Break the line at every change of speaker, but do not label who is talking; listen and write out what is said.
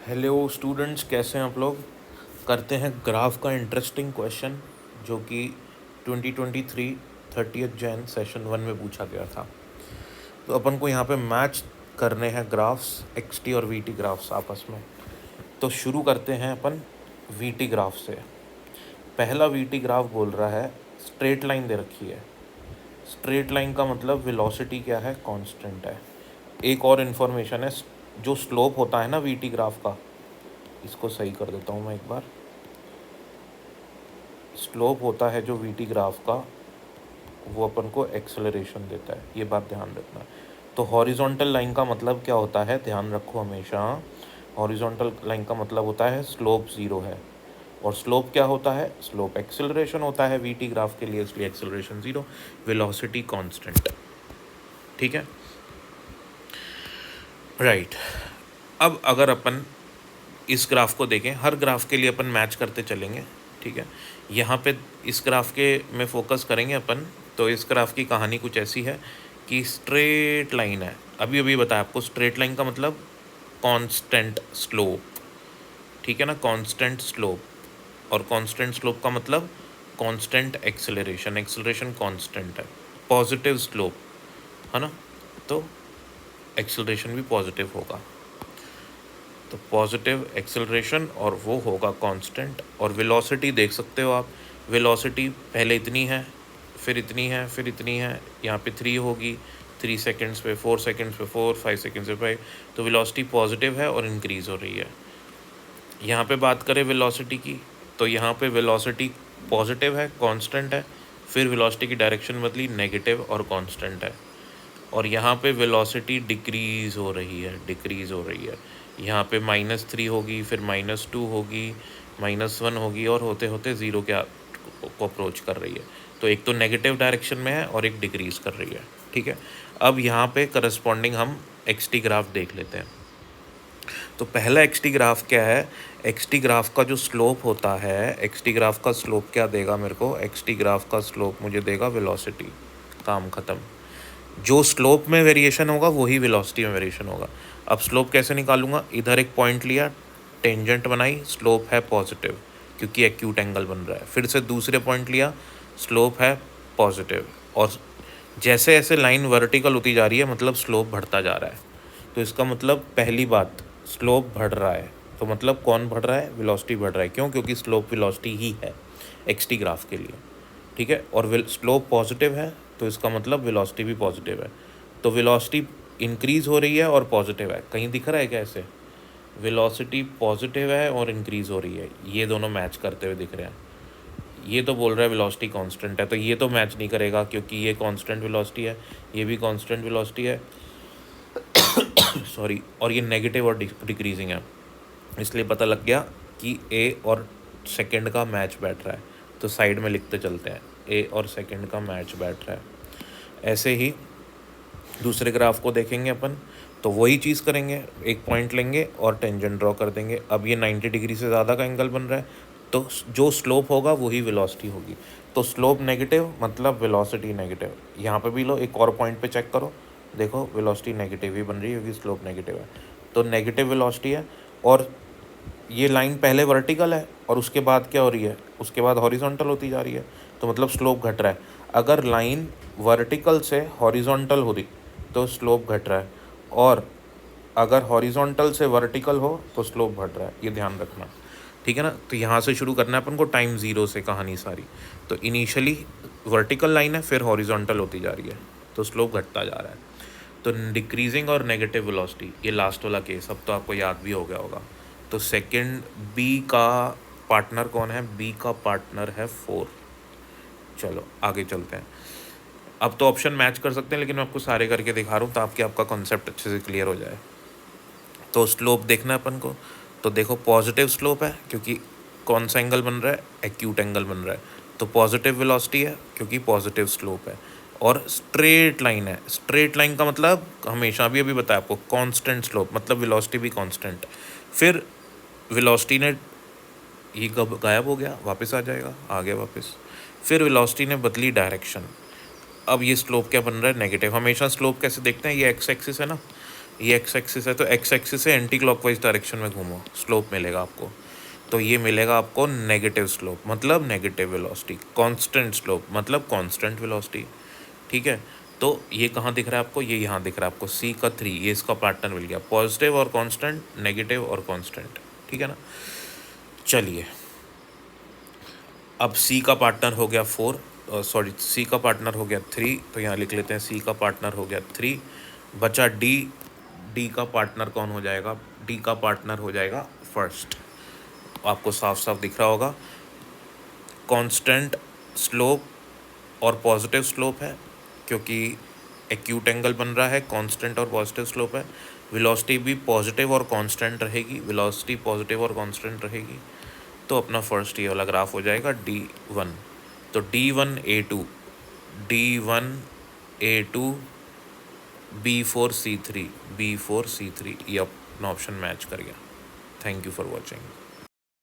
Hello students, कैसे हैं आप लोग। करते हैं ग्राफ का इंटरेस्टिंग क्वेश्चन जो कि 2023 30 जैन सेशन 1 में पूछा गया था। तो अपन को यहाँ पे मैच करने हैं ग्राफ्स एक्सटी और वीटी ग्राफ्स आपस में। तो शुरू करते हैं अपन वीटी ग्राफ से। पहला वीटी ग्राफ बोल रहा है स्ट्रेट लाइन दे रखी है। स्ट्रेट लाइन का मतलब वेलोसिटी क्या है, कांस्टेंट है। एक और इन्फॉर्मेशन है, जो स्लोप होता है ना वीटी ग्राफ का, इसको सही कर देता हूँ मैं एक बार। स्लोप होता है जो वीटी ग्राफ का, वो अपन को एक्सेलरेशन देता है, ये बात ध्यान रखना। तो हॉरिजॉन्टल लाइन का मतलब क्या होता है, ध्यान रखो हमेशा। हॉरिजॉन्टल लाइन का मतलब होता है स्लोप ज़ीरो है, और स्लोप क्या होता है, स्लोप एक्सेलरेशन होता है वीटी ग्राफ के लिए, इसलिए एक्सेलरेशन ज़ीरो, वेलोसिटी कांस्टेंट। ठीक है, राइट। अब अगर अपन इस ग्राफ को देखें, हर ग्राफ के लिए अपन मैच करते चलेंगे। ठीक है, यहाँ पे इस ग्राफ के में फोकस करेंगे अपन। तो इस ग्राफ की कहानी कुछ ऐसी है कि स्ट्रेट लाइन है। अभी अभी बताया आपको, स्ट्रेट लाइन का मतलब कांस्टेंट स्लोप। ठीक है ना, कांस्टेंट स्लोप। और कांस्टेंट स्लोप का मतलब कांस्टेंट एक्सेलरेशन, एक्सेलरेशन कांस्टेंट है। पॉजिटिव स्लोप है ना, तो एक्सेलरेशन भी पॉजिटिव होगा। तो पॉजिटिव एक्सेलरेशन और वो होगा कांस्टेंट। और वेलोसिटी देख सकते हो आप, वेलोसिटी पहले इतनी है, फिर इतनी है, फिर इतनी है। यहाँ पे 3 होगी, 3 सेकेंड्स पे 4 सेकेंड्स पे 4, 5 सेकेंड्स पे 5। तो वेलोसिटी पॉजिटिव है और इंक्रीज़ हो रही है। यहाँ पे बात करें वेलोसिटी की, तो यहाँ पे वेलोसिटी पॉजिटिव है, कांस्टेंट है। फिर वेलोसिटी की डायरेक्शन बदली, नेगेटिव और कांस्टेंट है। और यहाँ पे वेलोसिटी डिक्रीज़ हो रही है, डिक्रीज़ हो रही है। यहाँ पे -3 होगी, फिर -2 होगी, -1 होगी, और होते होते ज़ीरो को अप्रोच कर रही है। तो एक तो नेगेटिव डायरेक्शन में है और एक डिक्रीज़ कर रही है। ठीक है, अब यहाँ पे करस्पॉन्डिंग हम एक्सटी ग्राफ देख लेते हैं। तो पहला एक्सटी ग्राफ क्या है, एक्सटी ग्राफ का जो स्लोप होता है, एक्सटी ग्राफ का स्लोप क्या देगा मेरे को, एक्सटी ग्राफ का स्लोप मुझे देगा वेलोसिटी। काम ख़त्म। जो स्लोप में वेरिएशन होगा वही वेलोसिटी में वेरिएशन होगा। अब स्लोप कैसे निकालूंगा, इधर एक पॉइंट लिया, टेंजेंट बनाई, स्लोप है पॉजिटिव क्योंकि एक्यूट एंगल बन रहा है। फिर से दूसरे पॉइंट लिया, स्लोप है पॉजिटिव। और जैसे ऐसे लाइन वर्टिकल होती जा रही है मतलब स्लोप बढ़ता जा रहा है। तो इसका मतलब पहली बात, स्लोप बढ़ रहा है। तो मतलब कौन बढ़ रहा है, वेलोसिटी बढ़ रहा है। क्यों, क्योंकि स्लोप वेलोसिटी ही है एक्सटी ग्राफ के लिए। ठीक है, और स्लोप पॉजिटिव है तो इसका मतलब वेलोसिटी भी पॉजिटिव है। तो वेलोसिटी इंक्रीज़ हो रही है और पॉजिटिव है। कहीं दिख रहा है क्या ऐसे, वेलोसिटी पॉजिटिव है और इंक्रीज़ हो रही है, ये दोनों मैच करते हुए दिख रहे हैं। ये तो बोल रहा है वेलोसिटी कांस्टेंट है, तो ये तो मैच नहीं करेगा क्योंकि ये कांस्टेंट वेलोसिटी है, ये भी कांस्टेंट वेलोसिटी है सॉरी, और ये नेगेटिव और डिक्रीजिंग है। इसलिए पता लग गया कि ए और सेकंड का मैच बैठ रहा है। तो साइड में लिखते चलते हैं, ए और सेकंड का मैच बैठ रहा है। ऐसे ही दूसरे ग्राफ को देखेंगे अपन, तो वही चीज़ करेंगे, एक पॉइंट लेंगे और टेंजेंट ड्रॉ कर देंगे। अब ये 90 डिग्री से ज़्यादा का एंगल बन रहा है, तो जो स्लोप होगा वही वेलोसिटी होगी। तो स्लोप नेगेटिव मतलब वेलोसिटी नेगेटिव। यहाँ पे भी लो, एक और पॉइंट पे चेक करो, देखो वेलोसिटी नेगेटिव ही बन रही है क्योंकि स्लोप नेगेटिव है। तो नेगेटिव वेलोसिटी है, और ये लाइन पहले वर्टिकल है और उसके बाद क्या हो रही है, उसके बाद हॉरिजॉन्टल होती जा रही है। तो मतलब स्लोप घट रहा है। अगर लाइन वर्टिकल से हॉरिजॉन्टल हो रही तो स्लोप घट रहा है, और अगर हॉरिजॉन्टल से वर्टिकल हो तो स्लोप बढ़ रहा है, ये ध्यान रखना। ठीक है ना, तो यहाँ से शुरू करना है अपन को, टाइम ज़ीरो से कहानी सारी। तो इनिशियली वर्टिकल लाइन है, फिर हॉरिजॉन्टल होती जा रही है, तो स्लोप घटता जा रहा है। तो डिक्रीजिंग और नेगेटिव वेलोसिटी, ये लास्ट वाला केस अब तो आपको याद भी हो गया होगा। तो सेकंड बी का पार्टनर कौन है, बी का पार्टनर है 4। चलो आगे चलते हैं। अब तो ऑप्शन मैच कर सकते हैं, लेकिन मैं आपको सारे करके दिखा रहा हूँ ताकि आपका कॉन्सेप्ट अच्छे से क्लियर हो जाए। तो स्लोप देखना है अपन को, तो देखो पॉजिटिव स्लोप है क्योंकि कौन सा एंगल बन रहा है, एक्यूट एंगल बन रहा है। तो पॉजिटिव वेलोसिटी है क्योंकि पॉजिटिव स्लोप है। और स्ट्रेट लाइन है, स्ट्रेट लाइन का मतलब हमेशा भी अभी बताया आपको, कांस्टेंट स्लोप मतलब वेलोसिटी भी कांस्टेंट। फिर वेलोसिटी ने, ये गायब हो गया, वापस आ जाएगा, आ गया वापस। फिर वेलोसिटी ने बदली डायरेक्शन। अब ये स्लोप क्या बन रहा है, नेगेटिव। हमेशा स्लोप कैसे देखते हैं, ये एक्स एक्सिस है ना, ये एक्स एक्सिस है, तो एक्स एक्सिस से एंटी क्लॉकवाइज डायरेक्शन में घूमो, स्लोप मिलेगा आपको। तो ये मिलेगा आपको नेगेटिव स्लोप, मतलब नेगेटिव वेलोसिटी। कांस्टेंट स्लोप मतलब कांस्टेंट वेलोसिटी, ठीक है। तो ये कहाँ दिख रहा है आपको, ये यहाँ दिख रहा है आपको, सी का 3, ये इसका पार्टनर मिल गया, पॉजिटिव और कांस्टेंट, नेगेटिव और कांस्टेंट, ठीक है ना। चलिए, अब सी का पार्टनर हो गया 4, सॉरी सी का पार्टनर हो गया 3, तो यहाँ लिख लेते हैं सी का पार्टनर हो गया 3। बचा डी, डी का पार्टनर कौन हो जाएगा, डी का पार्टनर हो जाएगा फर्स्ट। आपको साफ साफ दिख रहा होगा, कांस्टेंट स्लोप और पॉजिटिव स्लोप है, क्योंकि एक्यूट एंगल बन रहा है, कांस्टेंट और पॉजिटिव स्लोप है। वेलोसिटी भी पॉजिटिव और कांस्टेंट रहेगी, वेलोसिटी पॉजिटिव और कांस्टेंट रहेगी। तो अपना फर्स्ट ये वाला ग्राफ हो जाएगा D1। तो D1A2, D1A2 B4C3, B4C3, ये अपना ऑप्शन मैच कर गया। Thank you for watching.